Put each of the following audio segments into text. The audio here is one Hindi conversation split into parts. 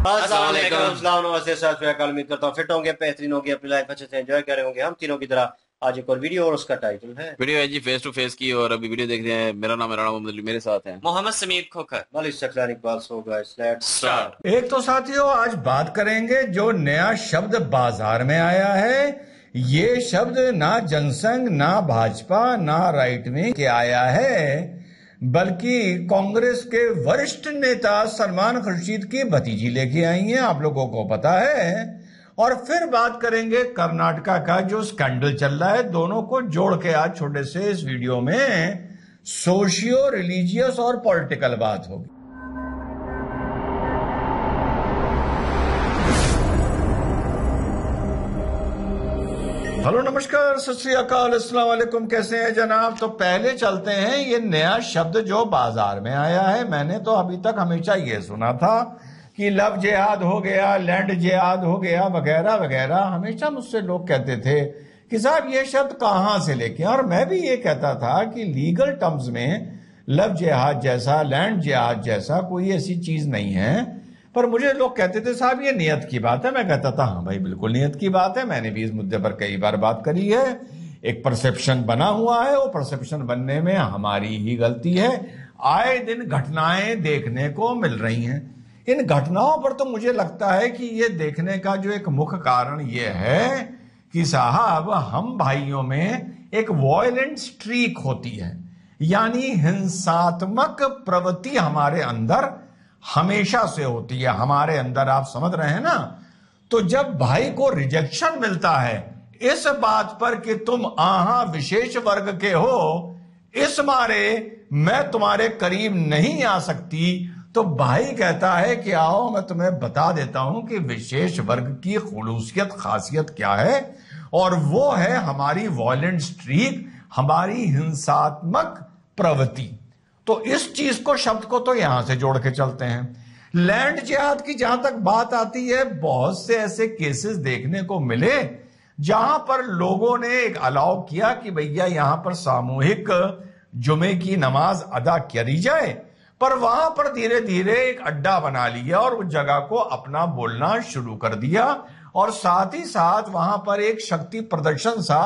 अस्सलाम नमस्ते साथ उम्मीद करता हूँ फिट होंगे, बेहतरीन होंगे, अपनी लाइफ अच्छे से एंजॉय कर रहे होंगे हम तीनों की तरह। आज एक और वीडियो और उसका टाइटल है वीडियो है जी फेस टू फेस की। और अभी वीडियो देख रहे हैं। मेरा नाम है राणा मोहम्मद अली, मेरे साथ हैं Mohammad Sameer Khokhar, Malik Saklani Iqbal. So guys let's start. एक तो साथियों आज बात करेंगे जो नया शब्द बाजार में आया है। ये शब्द ना जनसंघ, ना भाजपा, ना राइट विंग के आया है, बल्कि कांग्रेस के वरिष्ठ नेता सलमान खुर्शीद की भतीजी लेके आई हैं, आप लोगों को पता है। और फिर बात करेंगे कर्नाटका का जो स्कैंडल चल रहा है। दोनों को जोड़ के आज छोटे से इस वीडियो में सोशियो रिलीजियस और पॉलिटिकल बात होगी। हेलो, नमस्कार, सत श्री अकाल, अस्सलाम वालेकुम। कैसे हैं जनाब? तो पहले चलते हैं ये नया शब्द जो बाजार में आया है। मैंने तो अभी तक हमेशा ये सुना था कि लव जिहाद हो गया, लैंड जिहाद हो गया, वगैरह वगैरह। हमेशा मुझसे लोग कहते थे कि साहब ये शब्द कहाँ से लेके, और मैं भी ये कहता था कि लीगल टर्म्स में लव जिहाद जैसा, लैंड जिहाद जैसा कोई ऐसी चीज नहीं है। पर मुझे लोग कहते थे साहब ये नियत की बात है। मैं कहता था हाँ भाई बिल्कुल नियत की बात है। मैंने भी इस मुद्दे पर कई बार बात करी है। एक परसेप्शन बना हुआ है, वो परसेप्शन बनने में हमारी ही गलती है। आए दिन घटनाएं देखने को मिल रही हैं। इन घटनाओं पर तो मुझे लगता है कि ये देखने का जो एक मुख्य कारण ये है कि साहब हम भाइयों में एक वॉयलेंट स्ट्रीक होती है, यानी हिंसात्मक प्रवृत्ति हमारे अंदर हमेशा से होती है। हमारे अंदर, आप समझ रहे हैं ना। तो जब भाई को रिजेक्शन मिलता है इस बात पर कि तुम आहा विशेष वर्ग के हो, इस मारे मैं तुम्हारे करीब नहीं आ सकती, तो भाई कहता है कि आओ मैं तुम्हें बता देता हूं कि विशेष वर्ग की खुलूसियत, खासियत क्या है। और वो है हमारी वॉयलेंट स्ट्रीक, हमारी हिंसात्मक प्रवृत्ति। तो इस चीज को, शब्द को तो यहां से जोड़ के चलते हैं। लैंड जिहाद की जहां तक बात आती है, बहुत से ऐसे केसेस देखने को मिले जहां पर लोगों ने एक अलाउ किया कि भैया यहां पर सामूहिक जुमे की नमाज अदा करी जाए, पर वहां पर धीरे धीरे एक अड्डा बना लिया और उस जगह को अपना बोलना शुरू कर दिया, और साथ ही साथ वहां पर एक शक्ति प्रदर्शन सा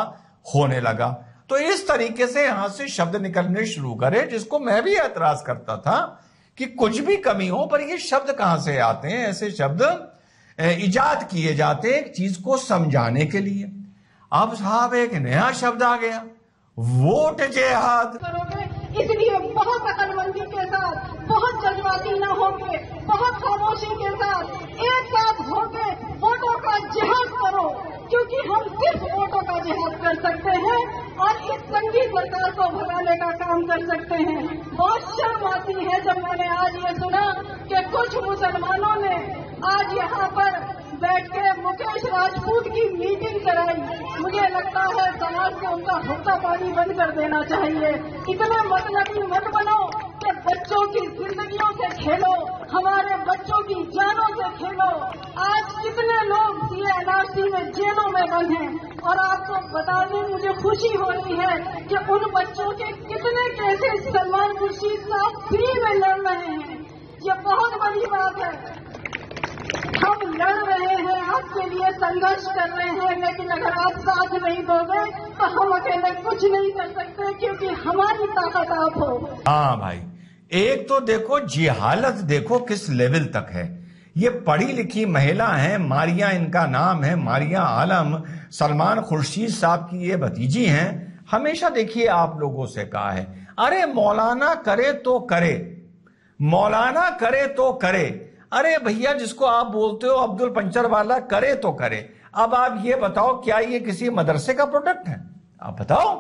होने लगा। तो इस तरीके से यहां से शब्द निकलने शुरू करे, जिसको मैं भी एतराज करता था कि कुछ भी कमी हो, पर ये शब्द कहां से आते हैं? ऐसे शब्द इजाद किए जाते हैं एक चीज को समझाने के लिए। अब साहब एक नया शब्द आ गया, वोट जिहाद। इसलिए बहुत अकलमंदी के साथ, बहुत जज्बाती न होके, बहुत खामोशी के साथ एक साथ होके वोटों का जिहाद करो, क्योंकि हम सिर्फ वोटों का जिहाद कर सकते हैं और इस संगी सरकार को भगाने का काम कर सकते हैं। बहुत शर्म आती है जब मैंने आज ये सुना कि कुछ मुसलमानों ने आज यहाँ पर बैठ के मुकेश राजपूत की मीटिंग कराई। मुझे लगता है समाज को उनका हफ्ता पानी बंद कर देना चाहिए। इतने मतलबी मत बनो कि बच्चों की जिंदगियों से खेलो, हमारे बच्चों की जानों से खेलो। आज कितने लोग CNRC में जेलों में बंद हैं, और आपको बता दें मुझे खुशी हो रही है कि उन बच्चों के कितने केसेस सलमान खुर्शीद साहब फ्री में लड़ रहे हैं। ये बहुत बड़ी बात है। हम लड़ रहे हैं, आपके लिए संघर्ष कर रहे हैं, लेकिन अगर आप साथ नहीं दोगे तो हम अकेले कुछ नहीं कर सकते, क्योंकि हमारी ताकत आप हो। हाँ भाई, एक तो देखो जिहालत, देखो किस लेवल तक है। ये पढ़ी लिखी महिला है, मारिया इनका नाम है, मारिया आलम, सलमान खुर्शीद साहब की ये भतीजी हैं। हमेशा देखिए आप लोगों से कहा है, अरे मौलाना करे तो करे, मौलाना करे तो करे। अरे भैया, जिसको आप बोलते हो अब्दुल पंचर वाला, करे तो करे। अब आप ये बताओ, क्या ये किसी मदरसे का प्रोडक्ट है? आप बताओ,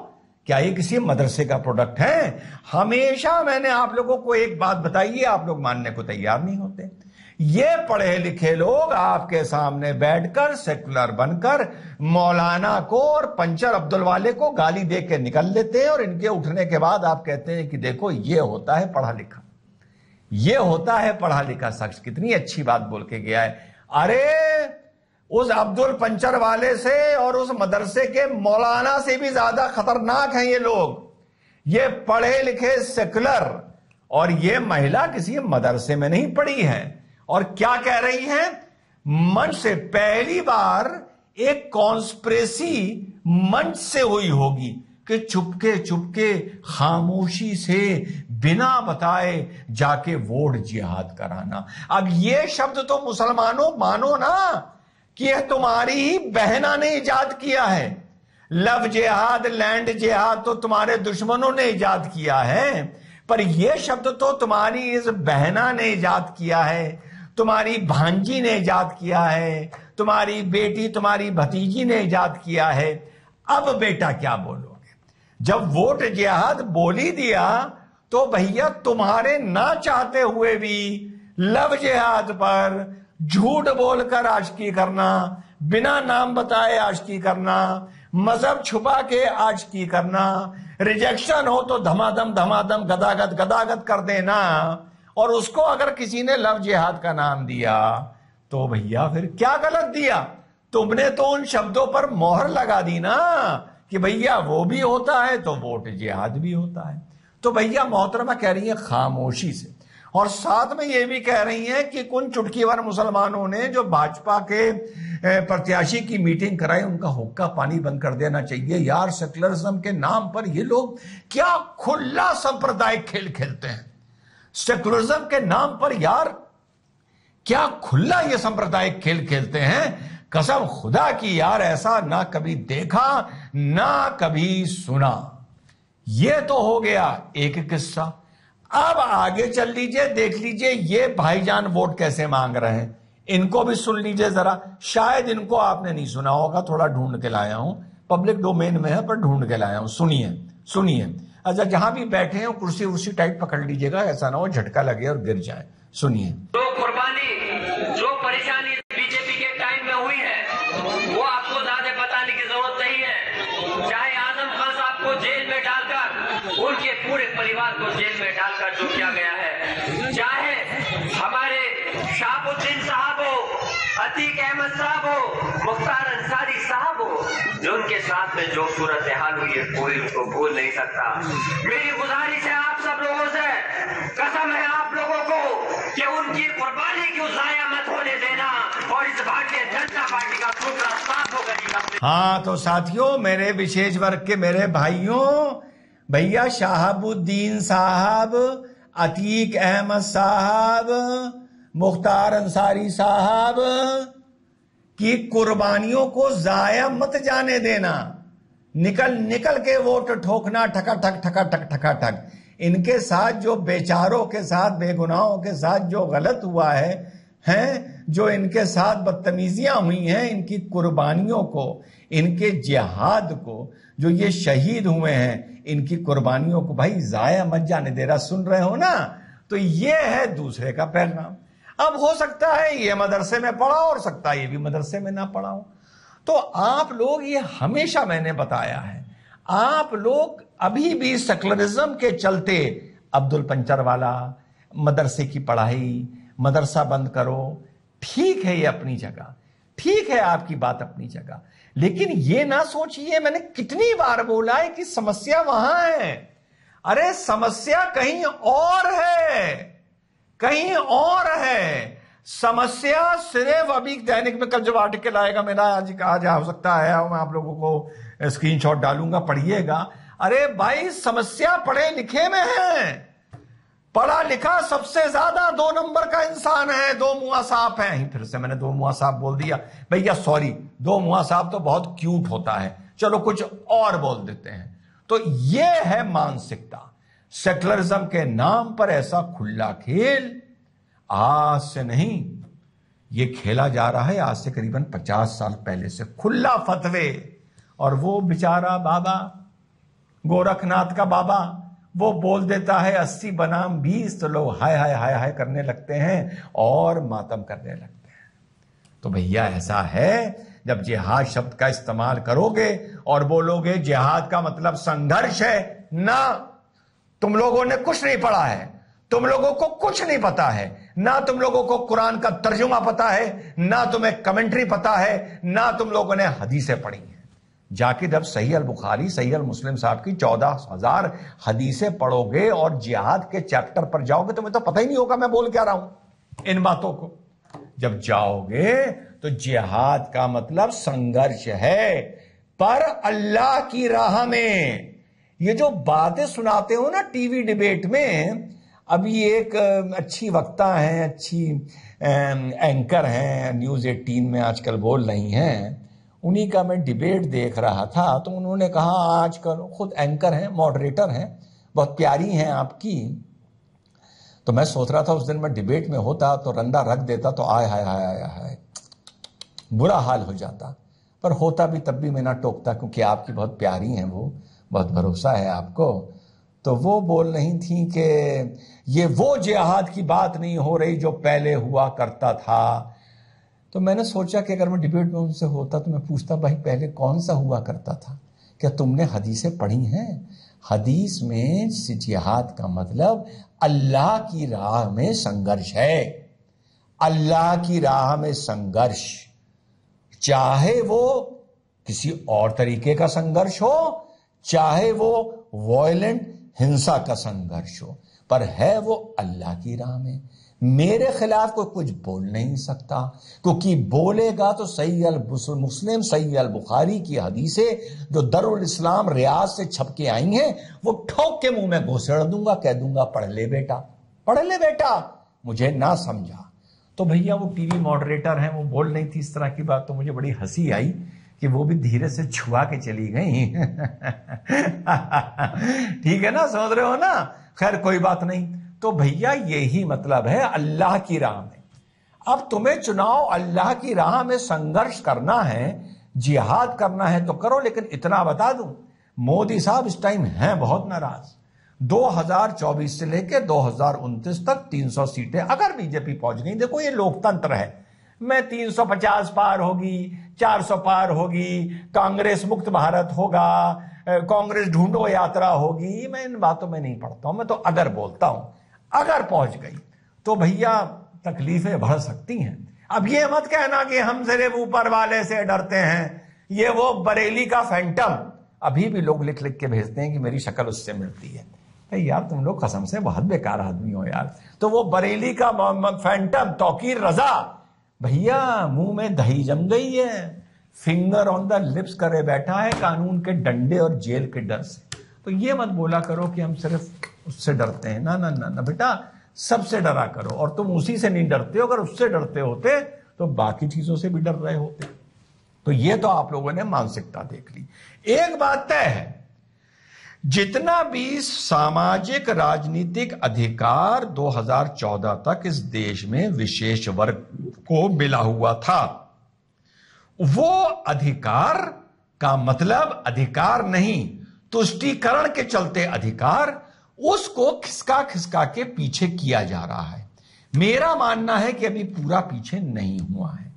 क्या ये किसी मदरसे का प्रोडक्ट है? हमेशा मैंने आप लोगों को एक बात बताई है, आप लोग मानने को तैयार नहीं होते। ये पढ़े लिखे लोग आपके सामने बैठकर सेकुलर बनकर मौलाना को और पंचर अब्दुल वाले को गाली दे के निकल लेते हैं, और इनके उठने के बाद आप कहते हैं कि देखो ये होता है पढ़ा लिखा, ये होता है पढ़ा लिखा शख्स। कितनी अच्छी बात बोल के गया है। अरे उस अब्दुल पंचर वाले से और उस मदरसे के मौलाना से भी ज्यादा खतरनाक हैं ये लोग। ये पढ़े लिखे सेकुलर, और ये महिला किसी मदरसे में नहीं पढ़ी है, और क्या कह रही हैं? मंच से पहली बार एक कॉन्स्पिरेसी मंच से हुई होगी कि चुपके चुपके खामोशी से बिना बताए जाके वोट जिहाद कराना। अब ये शब्द तो मुसलमानों मानो ना कि यह तुम्हारी ही बहना ने इजाद किया है। लव जिहाद, लैंड जिहाद तो तुम्हारे दुश्मनों ने इजाद किया है, पर यह शब्द तो तुम्हारी इस बहना ने इजाद किया है, तुम्हारी भांजी ने इजाद किया है, तुम्हारी बेटी, तुम्हारी भतीजी ने इजाद किया है। अब बेटा क्या बोलोगे? जब वोट जिहाद बोल ही दिया तो भैया तुम्हारे ना चाहते हुए भी लव जिहाद पर झूठ बोलकर आशिकी करना, बिना नाम बताए आशिकी करना, मजहब छुपा के आशिकी करना, रिजेक्शन हो तो धमाधम धमाधम गदागद गदागद कर देना, और उसको अगर किसी ने लव जिहाद का नाम दिया तो भैया फिर क्या गलत दिया? तुमने तो उन शब्दों पर मोहर लगा दी ना कि भैया वो भी होता है तो वोट जिहाद भी होता है। तो भैया मोहतरमा कह रही है खामोशी से, और साथ में ये भी कह रही हैं कि कुछ चुटकीवर मुसलमानों ने जो भाजपा के प्रत्याशी की मीटिंग कराई उनका हुक्का पानी बंद कर देना चाहिए। यार सेकुलरिज्म के नाम पर ये लोग क्या खुला सांप्रदायिक खेल खेलते हैं। सेकुलरिज्म के नाम पर यार क्या खुला ये सांप्रदायिक खेल खेलते हैं। कसम खुदा की यार ऐसा ना कभी देखा ना कभी सुना। ये तो हो गया एक किस्सा। अब आगे चल लीजिए, देख लीजिए ये भाईजान वोट कैसे मांग रहे हैं, इनको भी सुन लीजिए जरा। शायद इनको आपने नहीं सुना होगा, थोड़ा ढूंढ के लाया हूं, पब्लिक डोमेन में है पर ढूंढ के लाया हूं। सुनिए सुनिए। अच्छा जहां भी बैठे हैं कुर्सी उर्सी टाइट पकड़ लीजिएगा, ऐसा ना हो झटका लगे और गिर जाए। सुनिए। जो कुर्बानी, जो परेशानी बीजेपी के टाइम में हुई है वो आपको ज्यादा बताने की जरूरत नहीं है। चाहे आजम खान साहब को जेल में डालकर, उनके पूरे परिवार को जेल में डालकर जो किया गया है, चाहे हमारे शाहबुद्दीन साहब हो, अतीक अहमद साहब हो, मुख्तार अंसारी साहब हो, जो उनके साथ में जो सूरत हाल हुई है कोई उसको भूल नहीं सकता। मेरी गुजारिश है आप सब लोगों से, कसम है आप लोगों को कि उनकी कुर्बानी क्यों जाया मत होने देना, और इस भारतीय जनता पार्टी का सूत्र साफ होगा। हाँ तो साथियों, मेरे विशेष वर्ग के मेरे भाइयों, भैया शाहबुद्दीन साहब, अतीक अहमद साहब, मुख्तार अंसारी साहब की कुर्बानियों को जाया मत जाने देना। निकल निकल के वोट ठोकना, ठका ठक ठका ठक ठका ठक। इनके साथ जो बेचारों के साथ, बेगुनाहों के साथ जो गलत हुआ है, जो इनके साथ बदतमीजियां हुई हैं, इनकी कुर्बानियों को, इनके जिहाद को, जो ये शहीद हुए हैं, इनकी कुर्बानियों को भाई जाया मत जाने दे रहा। सुन रहे हो ना? तो ये है दूसरे का पैगाम। अब हो सकता है ये मदरसे में पढ़ा, और सकता है ये भी मदरसे में ना पढ़ा हो। तो आप लोग, ये हमेशा मैंने बताया है, आप लोग अभी भी सेकुलरिज्म के चलते अब्दुल पंचर वाला, मदरसे की पढ़ाई, मदरसा बंद करो, ठीक है ये अपनी जगह, ठीक है आपकी बात अपनी जगह, लेकिन ये ना सोचिए, मैंने कितनी बार बोला है कि समस्या वहां है। अरे समस्या कहीं और है, कहीं और है। समस्या सिर्फ अभी दैनिक में कल जब आर्टिकल आएगा मेरा, आज हो सकता है मैं आप लोगों को स्क्रीनशॉट डालूंगा, पढ़िएगा। अरे भाई समस्या पढ़े लिखे में है। पढ़ा लिखा सबसे ज्यादा 2 नंबर का इंसान है, 2 मुआ साहब है। फिर से मैंने 2 मुआ साहब बोल दिया भैया, सॉरी, 2 मुआ साहब तो बहुत क्यूट होता है, चलो कुछ और बोल देते हैं। तो ये है मानसिकता। सेकुलरिज्म के नाम पर ऐसा खुला खेल आज से नहीं, ये खेला जा रहा है आज से करीबन 50 साल पहले से। खुला फतवे, और वो बेचारा बाबा, गोरखनाथ का बाबा, वो बोल देता है 80 बनाम 20, तो लोग हाय हाय हाय हाय करने लगते हैं और मातम करने लगते हैं। तो भैया ऐसा है, जब जिहाद शब्द का इस्तेमाल करोगे और बोलोगे जिहाद का मतलब संघर्ष है, ना, तुम लोगों ने कुछ नहीं पढ़ा है, तुम लोगों को कुछ नहीं पता है, ना तुम लोगों को कुरान का तर्जुमा पता है, ना तुम्हें कमेंट्री पता है, ना तुम लोगों ने हदीसें पढ़ी हैं। जाके जब सही अल बुखारी, सही अल मुस्लिम साहब की 14,000 हदीसें पढ़ोगे और जिहाद के चैप्टर पर जाओगे, तुम्हें तो पता ही नहीं होगा मैं बोल क्या रहा हूं। इन बातों को। जब जाओगे तो जिहाद का मतलब संघर्ष है, पर अल्लाह की राह में। ये जो बातें सुनाते हो ना टीवी डिबेट में, अभी एक अच्छी वक्ता हैं, अच्छी एंकर हैं, न्यूज़ 18 में आजकल बोल रही हैं, उन्हीं का मैं डिबेट देख रहा था। तो उन्होंने कहा, आजकल खुद एंकर हैं, मॉडरेटर हैं, बहुत प्यारी हैं आपकी। तो मैं सोच रहा था उस दिन मैं डिबेट में होता तो रंडा रख देता तो आय हाय हाय हाय हाय बुरा हाल हो जाता, पर होता भी तब भी मैं ना टोकता, क्योंकि आपकी बहुत प्यारी हैं वो, बहुत भरोसा है आपको। तो वो बोल रही थी कि ये वो जिहाद की बात नहीं हो रही जो पहले हुआ करता था। तो मैंने सोचा कि अगर मैं डिबेट में उनसे होता तो मैं पूछता, भाई पहले कौन सा हुआ करता था? क्या तुमने हदीसें पढ़ी हैं? हदीस में जिहाद का मतलब अल्लाह की राह में संघर्ष है। अल्लाह की राह में संघर्ष, चाहे वो किसी और तरीके का संघर्ष हो, चाहे वो वॉयलेंट हिंसा का संघर्ष हो, पर है वो अल्लाह की राह में। मेरे खिलाफ कोई कुछ बोल नहीं सकता, क्योंकि बोलेगा तो सही अल मुस्लिम, सही अल बुखारी की हदीसें जो दरुल इस्लाम रियाज से छप के आई हैं, वो ठोक के मुंह में घुसेड़ दूंगा, कह दूंगा पढ़ ले बेटा, पढ़ ले बेटा, मुझे ना समझा। तो भैया वो टीवी मॉडरेटर हैं, वो बोल रही थी इस तरह की बात, तो मुझे बड़ी हंसी आई कि वो भी धीरे से छुआ के चली गई। ठीक है ना, समझ रहे हो ना? खैर कोई बात नहीं। तो भैया यही मतलब है अल्लाह की राह में। अब तुम्हें चुनाव अल्लाह की राह में संघर्ष करना है, जिहाद करना है तो करो, लेकिन इतना बता दूं, मोदी साहब इस टाइम हैं बहुत नाराज। 2024 से लेकर 2029 तक 300 सीटें अगर बीजेपी पहुंच गई, देखो ये लोकतंत्र है, मैं 350 पार होगी, 400 पार होगी, कांग्रेस मुक्त भारत होगा, कांग्रेस ढूंढो यात्रा होगी, मैं इन बातों में नहीं पड़ता हूं, मैं तो अगर बोलता हूं। अगर पहुंच गई तो भैया तकलीफें बढ़ सकती हैं। अब ये मत कहना कि हम सिर्फ ऊपर वाले से डरते हैं, ये वो बरेली का फैंटम, अभी भी लोग लिख लिख के भेजते हैं कि मेरी शक्ल उससे मिलती है। यार तुम लोग कसम से बहुत बेकार आदमी हो यार। तो वो बरेली का फैंटम तौकीर रजा, भैया मुंह में दही जम गई है, फिंगर ऑन द लिप्स करे बैठा है कानून के डंडे और जेल के डर से। तो ये मत बोला करो कि हम सिर्फ उससे डरते हैं, ना ना ना ना बेटा, सबसे डरा करो। और तुम उसी से नहीं डरते हो, अगर उससे डरते होते तो बाकी चीजों से भी डर रहे होते। तो ये तो आप लोगों ने मानसिकता देख ली। एक बात तय है, जितना भी सामाजिक राजनीतिक अधिकार 2014 तक इस देश में विशेष वर्ग को मिला हुआ था, वो अधिकार का मतलब अधिकार नहीं, तुष्टीकरण के चलते अधिकार, उसको खिसका खिसका के पीछे किया जा रहा है। मेरा मानना है कि अभी पूरा पीछे नहीं हुआ है,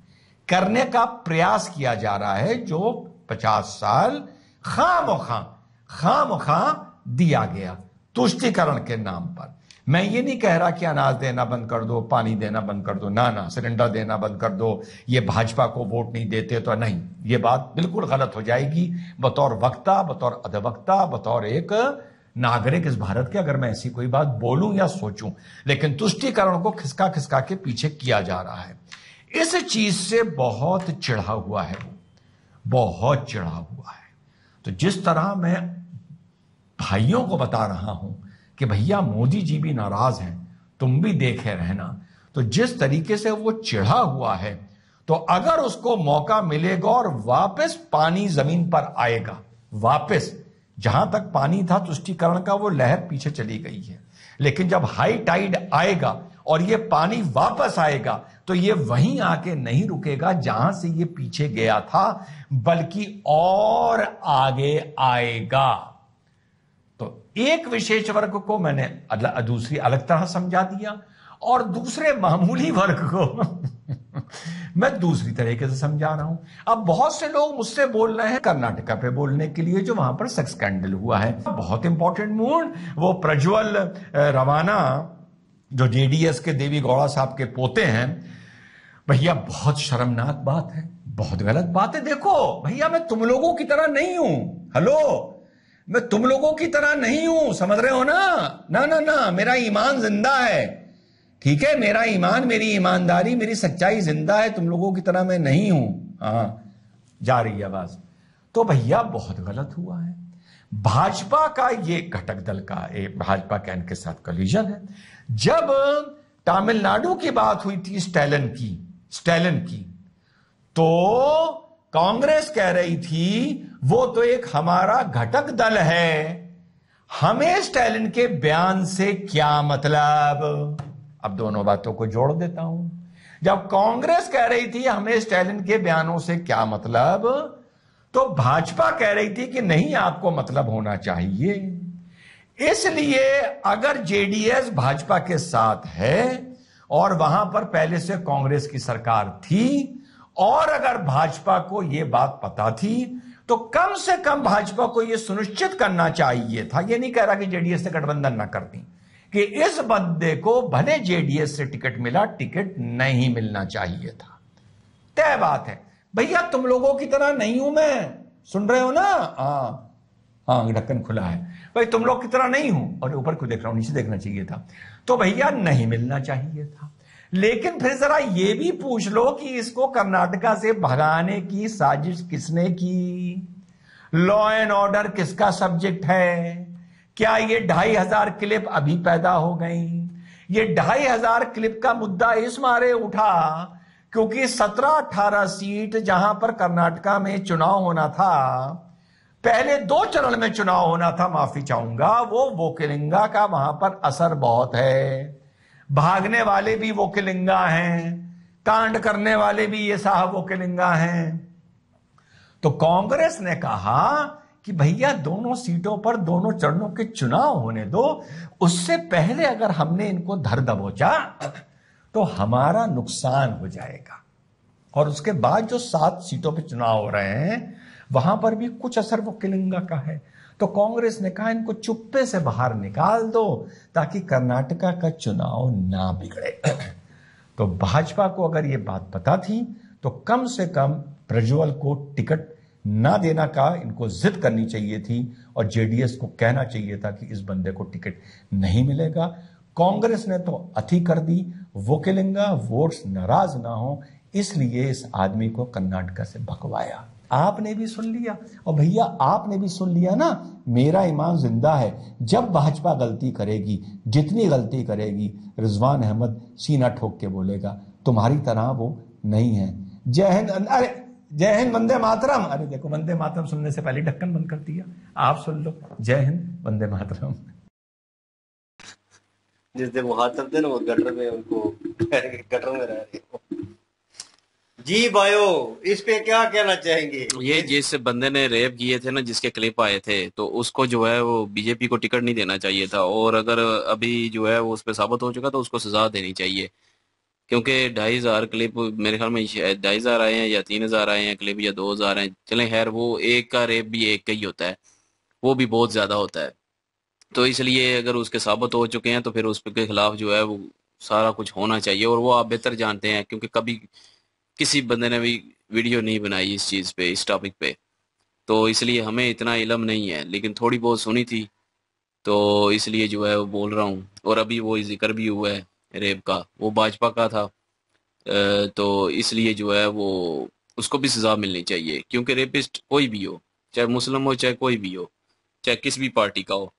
करने का प्रयास किया जा रहा है, जो 50 साल खामखा दिया गया तुष्टीकरण के नाम पर। मैं ये नहीं कह रहा कि अनाज देना बंद कर दो, पानी देना बंद कर दो, ना ना, सिलेंडर देना बंद कर दो, ये भाजपा को वोट नहीं देते तो नहीं, ये बात बिल्कुल गलत हो जाएगी। बतौर वक्ता, बतौर अधिवक्ता, बतौर एक नागरिक इस भारत के, अगर मैं ऐसी कोई बात बोलूं या सोचूं, लेकिन तुष्टीकरण को खिसका खिसका के पीछे किया जा रहा है। इस चीज से बहुत चिढ़ा हुआ है वो, बहुत चिढ़ा हुआ है। तो जिस तरह मैं भाइयों को बता रहा हूं कि भैया मोदी जी भी नाराज हैं, तुम भी देखे रहना, तो जिस तरीके से वो चिढ़ा हुआ है, तो अगर उसको मौका मिलेगा और वापस पानी जमीन पर आएगा, वापस जहां तक पानी था तुष्टीकरण का, वो लहर पीछे चली गई है, लेकिन जब हाई टाइड आएगा और ये पानी वापस आएगा तो ये वहीं आके नहीं रुकेगा जहां से ये पीछे गया था, बल्कि और आगे आएगा। तो एक विशेष वर्ग को मैंने दूसरी अलग तरह समझा दिया, और दूसरे मामूली वर्ग को मैं दूसरी तरीके से समझा रहा हूं। अब बहुत से लोग मुझसे बोल रहे हैं कर्नाटका पे बोलने के लिए, जो वहां पर सेक्स स्कैंडल हुआ है, बहुत इंपॉर्टेंट मूड, वो प्रज्वल रवाना जो जेडीएस के देवी गौड़ा साहब के पोते हैं, भैया बहुत शर्मनाक बात है, बहुत गलत बात है। देखो भैया, मैं तुम लोगों की तरह नहीं हूं, हेलो, मैं तुम लोगों की तरह नहीं हूं, समझ रहे हो ना? ना ना ना, मेरा ईमान जिंदा है, ठीक है, मेरा ईमान, मेरी ईमानदारी, मेरी सच्चाई जिंदा है, तुम लोगों की तरह मैं नहीं हूं। हाँ, जा रही है आवाज। तो भैया बहुत गलत हुआ है। भाजपा का ये घटक दल का एक भाजपा कैन के साथ कोलिजन है। जब तमिलनाडु की बात हुई थी स्टैलिन की, तो कांग्रेस कह रही थी वो तो एक हमारा घटक दल है, हमें स्टैलिन के बयान से क्या मतलब। अब दोनों बातों को जोड़ देता हूं। जब कांग्रेस कह रही थी हमें स्टैलिन के बयानों से क्या मतलब, तो भाजपा कह रही थी कि नहीं, आपको मतलब होना चाहिए। इसलिए अगर जेडीएस भाजपा के साथ है और वहां पर पहले से कांग्रेस की सरकार थी, और अगर भाजपा को यह बात पता थी, तो कम से कम भाजपा को यह सुनिश्चित करना चाहिए था, यह नहीं कह रहा कि जेडीएस से गठबंधन ना करती, कि इस बंदे को भले जेडीएस से टिकट मिला, टिकट नहीं मिलना चाहिए था। तय बात है भैया, तुम लोगों की तरह नहीं हूं मैं, सुन रहे हो ना? हाँ, ढक्कन खुला है भाई, तुम लोग की तरह नहीं हूं। और ऊपर क्यों देख रहा हूं, नीचे देखना चाहिए था। तो भैया नहीं मिलना चाहिए था। लेकिन फिर जरा ये भी पूछ लो कि इसको कर्नाटका से भगाने की साजिश किसने की? लॉ एंड ऑर्डर किसका सब्जेक्ट है? क्या ये 2500 क्लिप अभी पैदा हो गई? ये 2500 क्लिप का मुद्दा इस मारे उठा क्योंकि 17-18 सीट जहां पर कर्नाटका में चुनाव होना था, पहले 2 चरण में चुनाव होना था, माफी चाहूंगा, वो वोकलिंगा का वहां पर असर बहुत है। भागने वाले भी वोकलिंगा हैं, कांड करने वाले भी ये साहब वोकलिंगा हैं। तो कांग्रेस ने कहा कि भैया दोनों सीटों पर दोनों चरणों के चुनाव होने दो, उससे पहले अगर हमने इनको धर दबोचा तो हमारा नुकसान हो जाएगा। और उसके बाद जो 7 सीटों पर चुनाव हो रहे हैं वहां पर भी कुछ असर वोकलिंगा का है। तो कांग्रेस ने कहा इनको चुप्पे से बाहर निकाल दो ताकि कर्नाटका का चुनाव ना बिगड़े। तो भाजपा को अगर यह बात पता थी तो कम से कम प्रज्वल को टिकट ना देना का इनको जिद करनी चाहिए थी और जेडीएस को कहना चाहिए था कि इस बंदे को टिकट नहीं मिलेगा। कांग्रेस ने तो अति कर दी, वोकलिंगा वोट्स नाराज ना हो इसलिए इस आदमी को कर्नाटका से भगवाया। आपने भी सुन लिया और भैया आपने भी सुन लिया ना, मेरा ईमान जिंदा है। जब भाजपा गलती करेगी, जितनी गलती करेगी, रिजवान अहमद सीना ठोक के बोलेगा तुम्हारी तरह वो नहीं है। जय हिंद, अरे जय हिंद, वंदे मातरम। अरे देखो, वंदे मातरम सुनने से पहले ढक्कन बंद कर दिया। आप सुन लो, जय हिंद, वंदे मातरम। जिस दिन वो हाथ चलते ना वो गटर में, उनको गटर में रह रहे हो। जी भाइयों, इस पे क्या कहना चाहेंगे? ये जिस बंदे ने रेप किए थे ना, जिसके क्लिप आए थे, तो उसको जो है वो बीजेपी को टिकट नहीं देना चाहिए था। और अगर अभी जो है वो उस पर साबित हो चुका तो उसको सजा देनी चाहिए, क्योंकि 2500 क्लिप मेरे ख्याल में 2500 आए हैं या 3000 आए हैं क्लिप या 2000 हैं। चले खैर, वो एक का रेप भी एक का ही होता है, वो भी बहुत ज्यादा होता है। तो इसलिए अगर उसके साबित हो चुके हैं तो फिर उसके खिलाफ जो है वो सारा कुछ होना चाहिए। और वो आप बेहतर जानते हैं क्योंकि कभी किसी बंदे ने भी वीडियो नहीं बनाई इस चीज़ पे, इस टॉपिक पे, तो इसलिए हमें इतना इल्म नहीं है, लेकिन थोड़ी बहुत सुनी थी तो इसलिए जो है वो बोल रहा हूँ। और अभी वो जिक्र भी हुआ है रेप का, वो भाजपा का था, तो इसलिए जो है वो उसको भी सजा मिलनी चाहिए, क्योंकि रेपिस्ट कोई भी हो, चाहे मुस्लिम हो चाहे कोई भी हो, चाहे किस भी पार्टी का हो,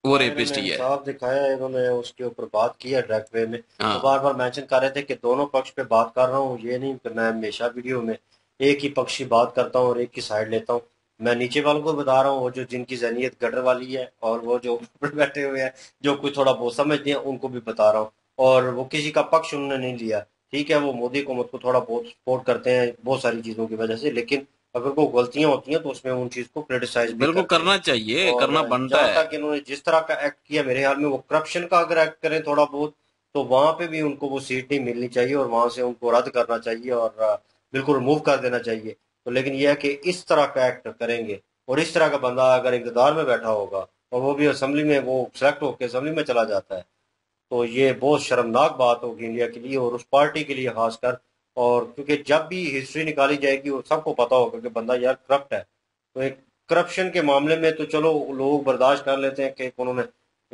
वो रेपिस्ट ही है। साफ दिखाया, इन्होंने उसके ऊपर बात की है डायरेक्ट वे में। हाँ। तो बार बार मेंशन कर रहे थे कि दोनों पक्ष पे बात कर रहा हूँ, ये नहीं कि मैं हमेशा वीडियो में एक ही पक्ष की बात करता हूँ और एक की साइड लेता हूँ। मैं नीचे वालों को बता रहा हूँ, वो जो जिनकी जहनीत गटर वाली है और वो जो ऊपर बैठे हुए हैं जो कुछ थोड़ा बहुत समझते हैं उनको भी बता रहा हूँ। और वो किसी का पक्ष उन्होंने नहीं लिया, ठीक है। वो मोदी हुकूमत को थोड़ा बहुत सपोर्ट करते हैं बहुत सारी चीजों की वजह से, लेकिन अगर कोई गलतियां होती हैं तो उसमें उन चीज को क्रिटिसाइज बिल्कुल करना चाहिए, करना बनता है। कि इन्होंने जिस तरह का एक्ट किया, मेरे ख्याल में वो करप्शन का अगर एक्ट करें थोड़ा बहुत तो वहां पे भी उनको वो सीट नहीं मिलनी चाहिए और वहां से उनको रद्द करना चाहिए और बिल्कुल रिमूव कर देना चाहिए। तो लेकिन यह है कि इस तरह का एक्ट करेंगे और इस तरह का बंदा अगर इक़्तिदार में बैठा होगा और वो भी असेंबली में वो सेलेक्ट होकर असेंबली में चला जाता है, तो ये बहुत शर्मनाक बात होगी इंडिया के लिए और उस पार्टी के लिए खासकर। और क्योंकि जब भी हिस्ट्री निकाली जाएगी वो सबको पता होगा कि बंदा यार करप्ट है। तो एक करप्शन के मामले में तो चलो लोग बर्दाश्त कर लेते हैं कि उन्होंने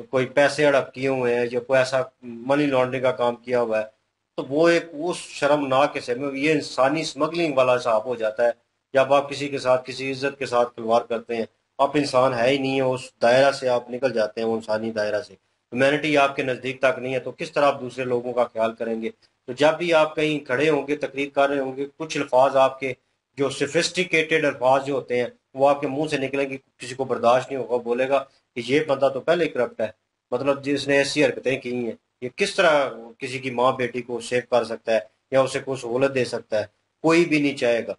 कोई पैसे हड़प किए हुए हैं, जो कोई ऐसा मनी लॉन्ड्रिंग का काम किया हुआ है, तो वो एक वो शर्मनाक किस्म में ये इंसानी स्मगलिंग वाला हिसाब हो जाता है। जब आप किसी के साथ किसी इज्जत के साथ खिलवाड़ करते हैं, आप इंसान है ही नहीं है, उस दायरा से आप निकल जाते हैं, वो इंसानी दायरा से ह्यूमैनिटी आपके नज़दीक तक नहीं है, तो किस तरह आप दूसरे लोगों का ख्याल करेंगे। तो जब भी आप कहीं खड़े होंगे, तकरीर कर रहे होंगे, कुछ अल्फाज आपके जो सोफिस्टिकेटेड अल्फाज जो होते हैं वो आपके मुंह से निकलेंगे, किसी को बर्दाश्त नहीं होगा, बोलेगा कि ये बंदा तो पहले ही करप्ट है, मतलब जिसने ऐसी हरकतें की हैं, ये किस तरह किसी की माँ बेटी को सेव कर सकता है या उसे कोई सहूलत दे सकता है, कोई भी नहीं चाहेगा।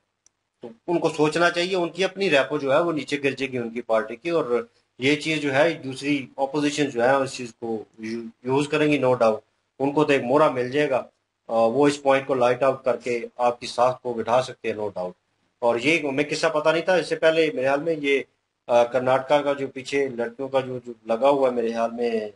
तो उनको सोचना चाहिए, उनकी अपनी रेपो जो है वो नीचे गिर जाएगी उनकी पार्टी की, और ये चीज जो है दूसरी ऑपोजिशन जो है उस चीज को यूज करेंगी, नो डाउट। उनको तो एक मोहरा मिल जाएगा, वो इस पॉइंट को लाइट आउट करके आपकी साख को बिठा सकते हैं, नो डाउट। और ये हमें किस्सा पता नहीं था इससे पहले, मेरे ख्याल में ये कर्नाटका का जो पीछे लड़कियों का जो लगा हुआ है, मेरे ख्याल में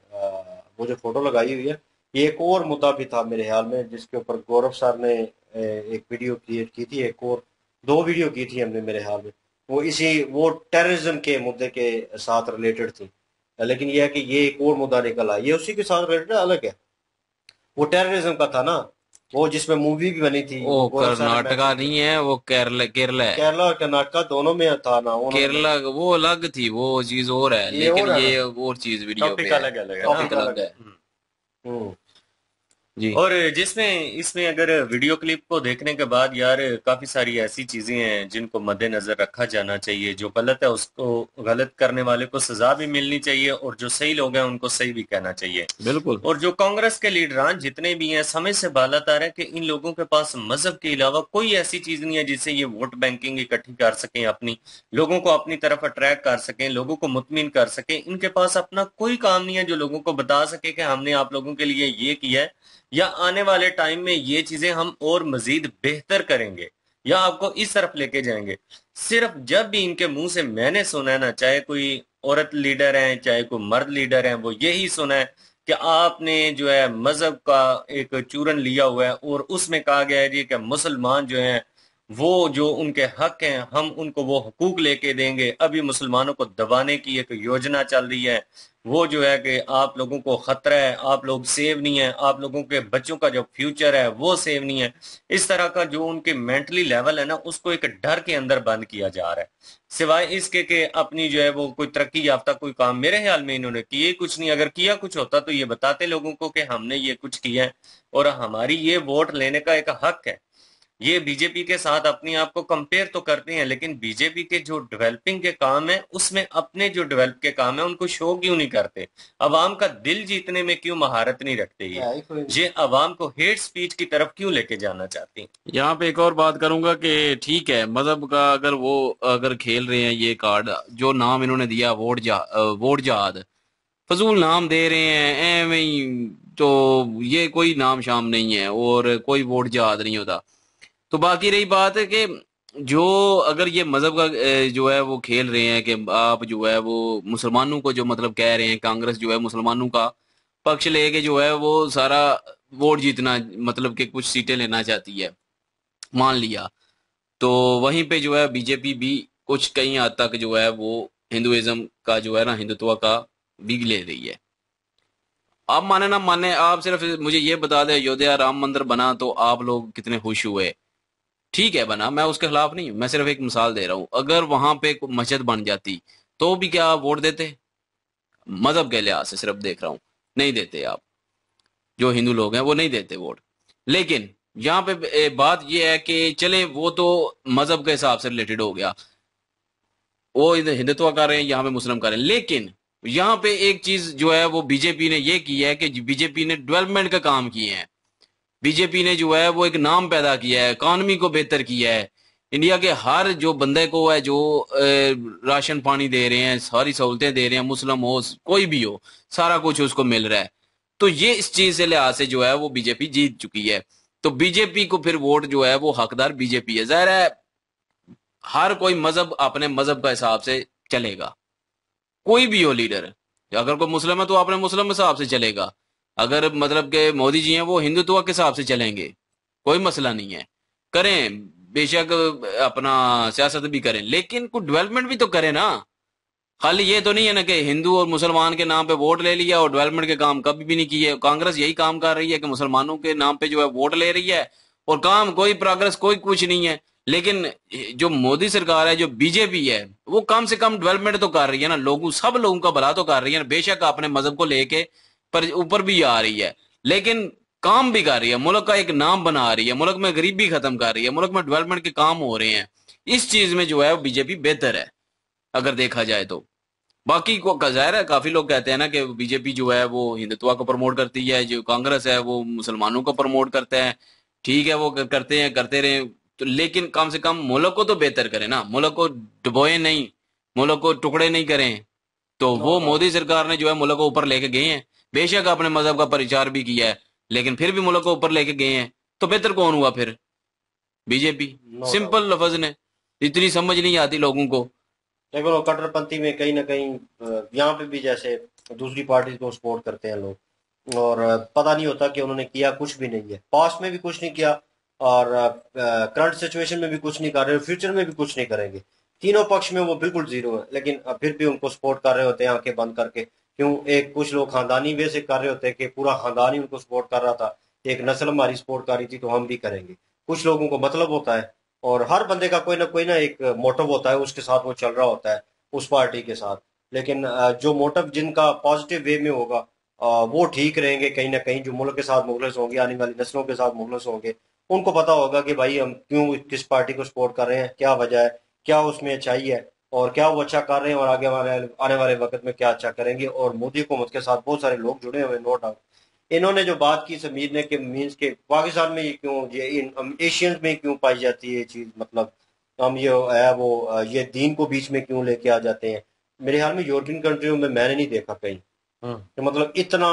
वो जो फोटो लगाई हुई है, ये एक और मुद्दा भी था मेरे ख्याल में, जिसके ऊपर गौरव सर ने एक वीडियो क्रिएट की थी, एक और दो वीडियो की थी हमने मेरे ख्याल में, वो टेररिज्म के मुद्दे के साथ रिलेटेड थी। लेकिन यह है कि ये एक और मुद्दा निकल आया, ये उसी के साथ रिलेटेड अलग है, वो टेररिज्म का था ना, वो जिसमें मूवी भी बनी थी, वो गौरव सर ने कर्नाटका mention की। नहीं है, वो केरला केरला है। केरला और कर्नाटका दोनों में था ना, उन्होंने केरला वो अलग थी, वो चीज और है, ये लेकिन और है ना, ये और चीज वीडियो टॉपिक पे है, अलग अलग है ना। टॉपिक टॉपिक अलग अलग है। है। हम्म। जी। और जिसमें इसमें अगर वीडियो क्लिप को देखने के बाद यार काफी सारी ऐसी चीजें हैं जिनको मद्देनजर रखा जाना चाहिए। जो गलत है उसको गलत करने वाले को सजा भी मिलनी चाहिए, और जो सही लोग हैं उनको सही भी कहना चाहिए। बिल्कुल। और जो कांग्रेस के लीडरान जितने भी हैं, समय से बालत आ रहे हैं कि इन लोगों के पास मजहब के अलावा कोई ऐसी चीज नहीं है जिससे ये वोट बैंकिंग इकट्ठी कर सकें, अपनी लोगों को अपनी तरफ अट्रैक्ट कर सकें, लोगों को मुतमिन कर सकें। इनके पास अपना कोई काम नहीं है जो लोगों को बता सके कि हमने आप लोगों के लिए ये किया है, या आने वाले टाइम में ये चीजें हम और मजीद बेहतर करेंगे, या आपको इस तरफ लेके जाएंगे। सिर्फ जब भी इनके मुंह से मैंने सुना है ना, चाहे कोई औरत लीडर है चाहे कोई मर्द लीडर है, वो यही सुना है कि आपने जो है मजहब का एक चूरन लिया हुआ है, और उसमें कहा गया है जी कि मुसलमान जो हैं वो जो उनके हक हैं हम उनको वो हकूक लेके देंगे। अभी मुसलमानों को दबाने की एक योजना चल रही है, वो जो है कि आप लोगों को खतरा है, आप लोग सेव नहीं है, आप लोगों के बच्चों का जो फ्यूचर है वो सेव नहीं है। इस तरह का जो उनके मेंटली लेवल है ना, उसको एक डर के अंदर बंद किया जा रहा है, सिवाय इसके कि अपनी जो है वो कोई तरक्की याफ्ता कोई काम मेरे ख्याल में इन्होंने किए कुछ नहीं। अगर किया कुछ होता तो ये बताते लोगों को कि हमने ये कुछ किया है और हमारी ये वोट लेने का एक हक है। ये बीजेपी के साथ अपने आप को कंपेयर तो करते हैं, लेकिन बीजेपी के जो डेवलपिंग के काम है उसमें अपने जो डेवलप के काम है उनको शो क्यों नहीं करते? अवाम का दिल जीतने में क्यों महारत नहीं रखते? ये अवाम को हेट स्पीच की तरफ क्यों लेके जाना चाहती हैं? यहाँ पे एक और बात करूंगा कि ठीक है, मजहब का अगर वो अगर खेल रहे हैं ये कार्ड, जो नाम इन्होंने दिया वोट जहाद, फजूल नाम दे रहे हैं एवं ही, तो ये कोई नाम शाम नहीं है और कोई वोट जहाद नहीं होता। तो बाकी रही बात है कि जो अगर ये मजहब का जो है वो खेल रहे हैं कि आप जो है वो मुसलमानों को जो मतलब कह रहे हैं, कांग्रेस जो है मुसलमानों का पक्ष लेके जो है वो सारा वोट जीतना मतलब कि कुछ सीटें लेना चाहती है, मान लिया, तो वहीं पे जो है बीजेपी भी कुछ कई हद तक जो है वो हिंदुइज्म का जो है ना, हिंदुत्व का भी ले रही है। आप माने ना माने, आप सिर्फ मुझे ये बता दें अयोध्या राम मंदिर बना तो आप लोग कितने खुश हुए? ठीक है बना, मैं उसके खिलाफ नहीं हूं, मैं सिर्फ एक मिसाल दे रहा हूं। अगर वहां पे मस्जिद बन जाती तो भी क्या वोट देते? मजहब के लिहाज से सिर्फ देख रहा हूं, नहीं देते। आप जो हिंदू लोग हैं वो नहीं देते वोट। लेकिन यहाँ पे बात ये है कि चले वो तो मजहब के हिसाब से रिलेटेड हो गया, वो इधर हिंदुत्व कर रहे हैं, यहाँ पे मुस्लिम कर रहे हैं। लेकिन यहाँ पे एक चीज जो है वो बीजेपी ने ये की है कि बीजेपी ने डेवलपमेंट का काम किए हैं। बीजेपी ने जो है वो एक नाम पैदा किया है, इकॉनमी को बेहतर किया है। इंडिया के हर जो बंदे को है जो राशन पानी दे रहे हैं, सारी सहूलतें दे रहे हैं, मुस्लिम हो कोई भी हो, सारा कुछ उसको मिल रहा है। तो ये इस चीज से लिहाज से जो है वो बीजेपी जीत चुकी है। तो बीजेपी को फिर वोट जो है वो हकदार बीजेपी है। जाहिर है हर कोई मजहब अपने मजहब का हिसाब से चलेगा, कोई भी हो लीडर। अगर कोई मुस्लिम है तो अपने मुस्लिम हिसाब से चलेगा, अगर मतलब के मोदी जी हैं वो हिंदुत्व के हिसाब से चलेंगे, कोई मसला नहीं है। करें बेशक अपना सियासत भी करें, लेकिन कुछ डेवलपमेंट भी तो करें ना। खाली ये तो नहीं है ना कि हिंदू और मुसलमान के नाम पे वोट ले लिया और डेवलपमेंट के काम कभी भी नहीं किए। कांग्रेस यही काम कर रही है कि मुसलमानों के नाम पे जो है वोट ले रही है और काम कोई प्रोग्रेस कोई कुछ नहीं है। लेकिन जो मोदी सरकार है, जो बीजेपी है, वो कम से कम डेवलपमेंट तो कर रही है ना, लोगों सब लोगों का भला तो कर रही है ना। बेशक अपने मजहब को लेके पर ऊपर भी आ रही है, लेकिन काम भी कर रही है, मुल्क का एक नाम बना रही है, मुल्क में गरीबी खत्म कर रही है, मुल्क में डेवलपमेंट के काम हो रहे हैं। इस चीज में जो है वो बीजेपी बेहतर है अगर देखा जाए तो। बाकी को जाहिर है काफी लोग कहते हैं ना कि बीजेपी जो है वो हिंदुत्व को प्रमोट करती है, जो कांग्रेस है वो मुसलमानों को प्रमोट करते हैं। ठीक है, वो करते हैं, करते रहे तो, लेकिन कम से कम मुल्क को तो बेहतर करें ना, मुल्क को डुबोए नहीं, मुल्क को टुकड़े नहीं करें। तो वो मोदी सरकार ने जो है मुल्क को ऊपर लेके गए हैं। बेशक अपने मजहब का प्रचार भी किया है, लेकिन फिर भी मुल्क को ऊपर लेके गए हैं। तो बेहतर कौन हुआ फिर? बीजेपी। सिंपल लफज ने, इतनी समझ नहीं आती लोगों को। देखो कट्टरपंथी में कहीं ना कहीं यहाँ पे भी जैसे दूसरी पार्टी को सपोर्ट करते हैं लोग, और पता नहीं होता कि उन्होंने किया कुछ भी नहीं है, पास्ट में भी कुछ नहीं किया और करंट सिचुएशन में भी कुछ नहीं कर रहे, फ्यूचर में भी कुछ नहीं करेंगे। तीनों पक्ष में वो बिल्कुल जीरो है, लेकिन फिर भी उनको सपोर्ट कर रहे होते हैं आंखें बंद करके। क्यों? एक कुछ लोग खानदानी वे से कर रहे होते हैं कि पूरा खानदान ही उनको सपोर्ट कर रहा था, एक नस्ल हमारी सपोर्ट कर रही थी तो हम भी करेंगे। कुछ लोगों को मतलब होता है, और हर बंदे का कोई ना एक मोटिव होता है, उसके साथ वो चल रहा होता है उस पार्टी के साथ। लेकिन जो मोटिव जिनका पॉजिटिव वे में होगा वो ठीक रहेंगे कहीं ना कहीं। जो मुल्क के साथ मुखलिस होंगे, आने वाली नस्लों के साथ मुखलिस होंगे, उनको पता होगा कि भाई हम क्यों किस पार्टी को सपोर्ट कर रहे हैं, क्या वजह है, क्या उसमें अच्छाई है और क्या वो अच्छा कर रहे हैं और आगे आने वाले वक्त में क्या अच्छा करेंगे। और मोदी हुकूमत के साथ बहुत सारे लोग जुड़े हुए, नो डाउट। इन्होंने जो बात की समीर ने कि मीन्स के पाकिस्तान में ये क्यों, ये एशियंस में क्यों पाई जाती है ये चीज, मतलब हम ये है वो ये दीन को बीच में क्यों लेके आ जाते हैं। मेरे ख्याल में यूरोपियन कंट्रियों में मैंने नहीं देखा कहीं कि मतलब इतना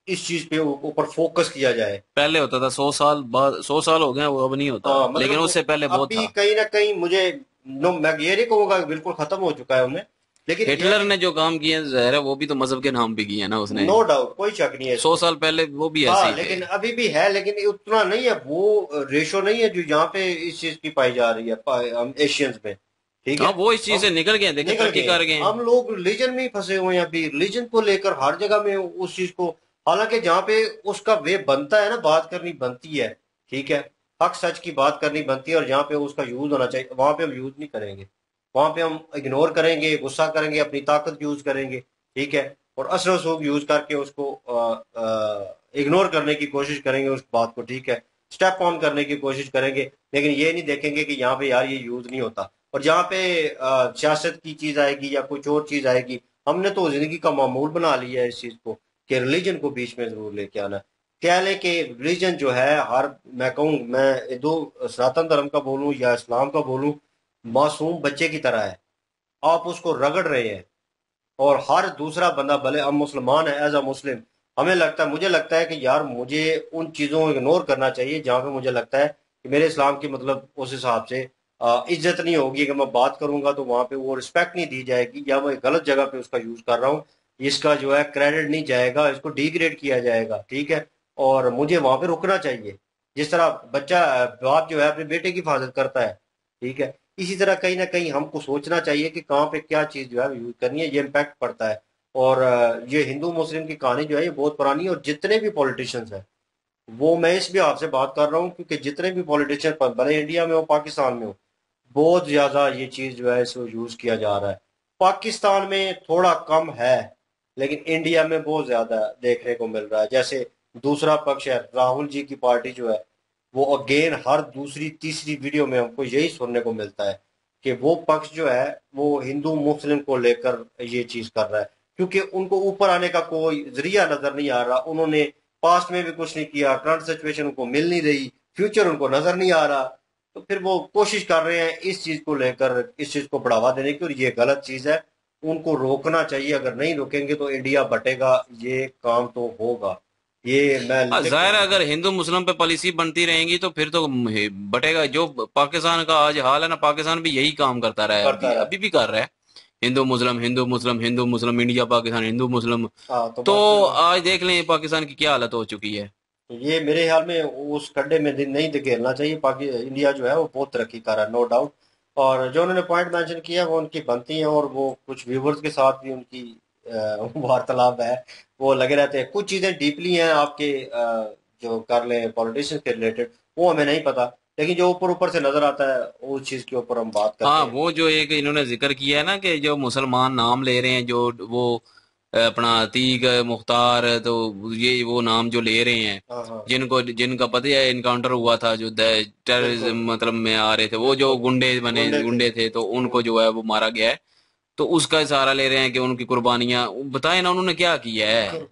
इस चीज पे ऊपर फोकस किया जाए। पहले होता था, 100 साल बाद, 100 साल हो गए वो, अब नहीं होता। मतलब लेकिन उससे पहले बहुत अभी था। कहीं ना कहीं मुझे मैं ये नहीं कहूंगा बिल्कुल खत्म हो चुका है उनमें, लेकिन हिटलर ने जो काम किए जाहिर है वो भी तो मजहब के नाम पे किए है ना उसने। नो डाउट, कोई शक नहीं है। 100 साल पहले वो भी ऐसे हाँ, ही थे। लेकिन अभी भी है, लेकिन उतना नहीं है, वो रेशो नहीं है जो यहाँ पे इस चीज की पाई जा रही है एशियंस में। ठीक हाँ, है, वो इस चीज से निकल गए, देखिए तरक्की कर गए। हम लोग रिलीजन में ही फंसे हुए हैं अभी, रिलीजन को लेकर हर जगह में उस चीज को, हालांकि जहाँ पे उसका वे बनता है ना, बात करनी बनती है, ठीक है, हक सच की बात करनी बनती है, और जहाँ पे उसका यूज होना चाहिए वहां पे हम यूज नहीं करेंगे, वहां पे हम इग्नोर करेंगे, गुस्सा करेंगे, अपनी ताकत यूज करेंगे, ठीक है, और असर रसूख यूज करके उसको इग्नोर करने की कोशिश करेंगे उस बात को, ठीक है, स्टेप ऑन करने की कोशिश करेंगे। लेकिन ये नहीं देखेंगे कि यहाँ पे यार ये यूज नहीं होता, और जहाँ पे सियासत की चीज आएगी या कुछ और चीज आएगी, हमने तो जिंदगी का मामूल बना लिया है इस चीज को कि रिलीजन को बीच में जरूर लेके आना। क्या ले कि रिलीजन जो है, हर मैं कहूँ, मैं हिंदू सनातन धर्म का बोलूं या इस्लाम का बोलूं, मासूम बच्चे की तरह है, आप उसको रगड़ रहे हैं। और हर दूसरा बंदा, भले हम मुसलमान है, एज अ मुस्लिम हमें लगता है, मुझे लगता है कि यार मुझे उन चीजों को इग्नोर करना चाहिए जहां पे मुझे लगता है कि मेरे इस्लाम की मतलब उस हिसाब से इज्जत नहीं होगी कि मैं बात करूंगा तो वहां पे वो रिस्पेक्ट नहीं दी जाएगी, या मैं गलत जगह पे उसका यूज कर रहा हूँ, इसका जो है क्रेडिट नहीं जाएगा, इसको डिग्रेड किया जाएगा, ठीक है, और मुझे वहां पे रुकना चाहिए। जिस तरह बच्चा, बाप जो है अपने बेटे की हिफाजत करता है, ठीक है, इसी तरह कहीं ना कहीं हमको सोचना चाहिए कि कहाँ पे क्या चीज जो है यूज करनी है, ये इम्पैक्ट पड़ता है। और ये हिंदू मुस्लिम की कहानी जो है ये बहुत पुरानी है, और जितने भी पॉलिटिशियंस हैं, वो मैं इस भी आपसे बात कर रहा हूँ क्योंकि जितने भी पॉलिटिशियन भले इंडिया में हो पाकिस्तान में हो, बहुत ज्यादा ये चीज जो है इसको यूज किया जा रहा है। पाकिस्तान में थोड़ा कम है, लेकिन इंडिया में बहुत ज्यादा देखने को मिल रहा है। जैसे दूसरा पक्ष है, राहुल जी की पार्टी जो है, वो अगेन हर दूसरी तीसरी वीडियो में हमको यही सुनने को मिलता है कि वो पक्ष जो है वो हिंदू मुस्लिम को लेकर ये चीज कर रहा है, क्योंकि उनको ऊपर आने का कोई जरिया नजर नहीं आ रहा। उन्होंने पास्ट में भी कुछ नहीं किया, करंट सिचुएशन उनको मिल नहीं रही, फ्यूचर उनको नजर नहीं आ रहा, तो फिर वो कोशिश कर रहे हैं इस चीज को लेकर, इस चीज को बढ़ावा देने की, और ये गलत चीज है, उनको रोकना चाहिए। अगर नहीं रोकेंगे तो इंडिया बटेगा, ये काम तो होगा। ये मैं जाहिर है अगर हिंदू मुस्लिम पे पॉलिसी बनती रहेंगी तो फिर तो बटेगा। जो पाकिस्तान का आज हाल है ना, पाकिस्तान भी यही काम करता रहा है, अभी भी कर रहा है, हिंदू मुस्लिम हिंदू मुस्लिम हिंदू मुस्लिम, इंडिया पाकिस्तान हिंदू मुस्लिम। तो आज देख लें पाकिस्तान की क्या हालत हो चुकी है। ये मेरे ख्याल में उस खड्डे में नहीं घेरना चाहिए। इंडिया जो है वो बहुत तरक्की कर रहा है, नो डाउट, और जो उन्होंने पॉइंट मेंशन किया वो उनकी बनती हैं, और वो कुछ व्यूवर्स के साथ भी उनकी वार्तालाप है, वो लगे रहते हैं। कुछ चीजें डीपली हैं आपके जो कर लें पॉलिटिशियंस के रिलेटेड, वो हमें नहीं पता, लेकिन जो ऊपर ऊपर से नजर आता है उस चीज के ऊपर हम बात करते हाँ, हैं। वो जो एक इन्होंने जिक्र किया है ना कि जो मुसलमान नाम ले रहे हैं, जो वो अपना अतीक मुख्तार, तो ये वो नाम जो ले रहे हैं, हाँ हाँ, जिनका पता है इनकाउंटर हुआ था, जो टेररिज्म बिल्कुल मतलब में आ रहे थे, वो जो बिल्कुल, गुंडे थे। गुंडे थे, तो उनको जो है वो मारा गया है। तो उसका सहारा ले रहे हैं कि उनकी कुर्बानियां बताए ना उन्होंने क्या किया है।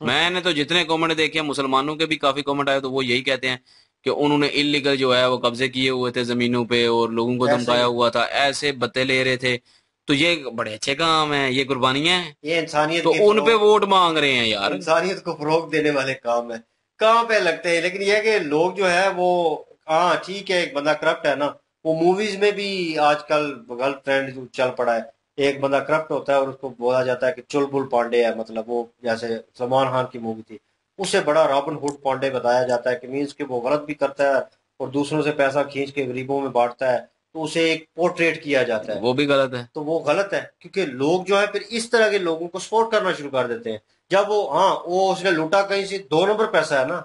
मैंने तो जितने कमेंट देखे हैं, मुसलमानों के भी काफी कमेंट आए, तो वो यही कहते हैं कि उन्होंने इलीगल जो है वो कब्जे किए हुए थे जमीनों पे और लोगों को ऐसे धमकाया ही, हुआ था, ऐसे बत्ते ले रहे थे। तो ये बड़े अच्छे काम है, ये कुर्बानियां हैं। ये इंसानियत तो की उन पे फरोग, वोट मांग रहे हैं यार। इंसानियत को फरोग देने वाले काम है, कहाँ पे लगते हैं। लेकिन यह है कि लोग जो है वो, हाँ ठीक है, एक बंदा करप्ट है ना, वो मूवीज में भी आजकल गलत ट्रेंड जो चल पड़ा है। एक बंदा करप्ट होता है और उसको बोला जाता है कि चुलबुल पांडे है, मतलब वो जैसे सलमान खान की मूवी थी, उससे बड़ा रॉबिन हुड पांडे बताया जाता है कि मीन्स कि वो गलत भी करता है और दूसरों से पैसा खींच के गरीबों में बांटता है, तो उसे एक पोर्ट्रेट किया जाता है। वो भी गलत है। तो वो गलत है, क्योंकि लोग जो है फिर इस तरह के लोगों को सपोर्ट करना शुरू कर देते हैं। जब वो, हाँ वो उसने लूटा कहीं से, 2 नंबर पैसा है ना,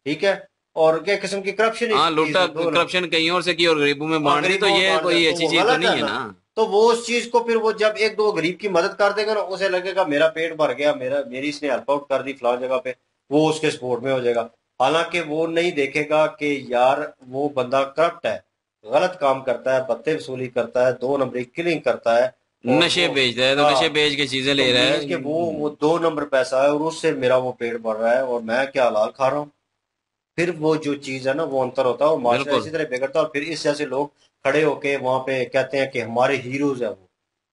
ठीक है, और क्या किस्म की करप्शन हाँ, की लूटा, 2 नंबर, करप्शन कहीं और से की और गरीबों में हाँ बांट दी, तो गरीबों में ये बांट दिया, कोई तो अच्छी वो चीज तो गलत नहीं है है ना। ना। तो वो उस चीज को फिर वो जब एक दो गरीब की मदद कर देगा ना, उसे लगेगा मेरा पेट भर गया, मेरी इसने हेल्प आउट कर दी फलां जगह पे, वो उसके सपोर्ट में हो जाएगा। हालांकि वो नहीं देखेगा कि यार वो बंदा करप्ट है, गलत काम करता है, पत्ते वसूली करता है, 2 नंबरी किलिंग करता है, और नशे वो, बेचता है, तो हाँ, नशे बेच के चीजें तो ले रहा मीन्स है। के वो 2 नंबर पैसा है और उससे मेरा वो पेट भर रहा है और मैं क्या हलाल खा रहा हूँ। फिर वो जो चीज है ना, वो अंतर होता है और माशरा बिल्कुल। इसी तरह बिगड़ता है। और फिर इस जैसे लोग खड़े होके वहां पे कहते हैं कि हमारे हीरोज है वो,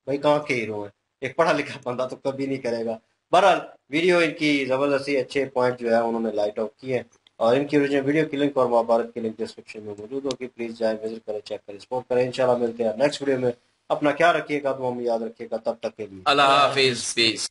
भाई कहाँ के हीरो है, एक पढ़ा लिखा बंदा तो कभी नहीं करेगा। बहरहाल, वीडियो इनकी जबरदस्ती अच्छे पॉइंट जो है उन्होंने लाइट आउट किए हैं, और इनकी ओरिजिनल वीडियो की लिंक और महाभारत की लिंक डिस्क्रिप्शन में मौजूद होगी, प्लीज जाए विजिट करें, चेक करें, सपोर्ट करें। इंशाल्लाह मिलते हैं नेक्स्ट वीडियो में। अपना ख्याल रखिएगा, तो हम याद रखिएगा, तब तक के लिए अल्लाह अल्लाह हाफिज, हाफिज। पीस।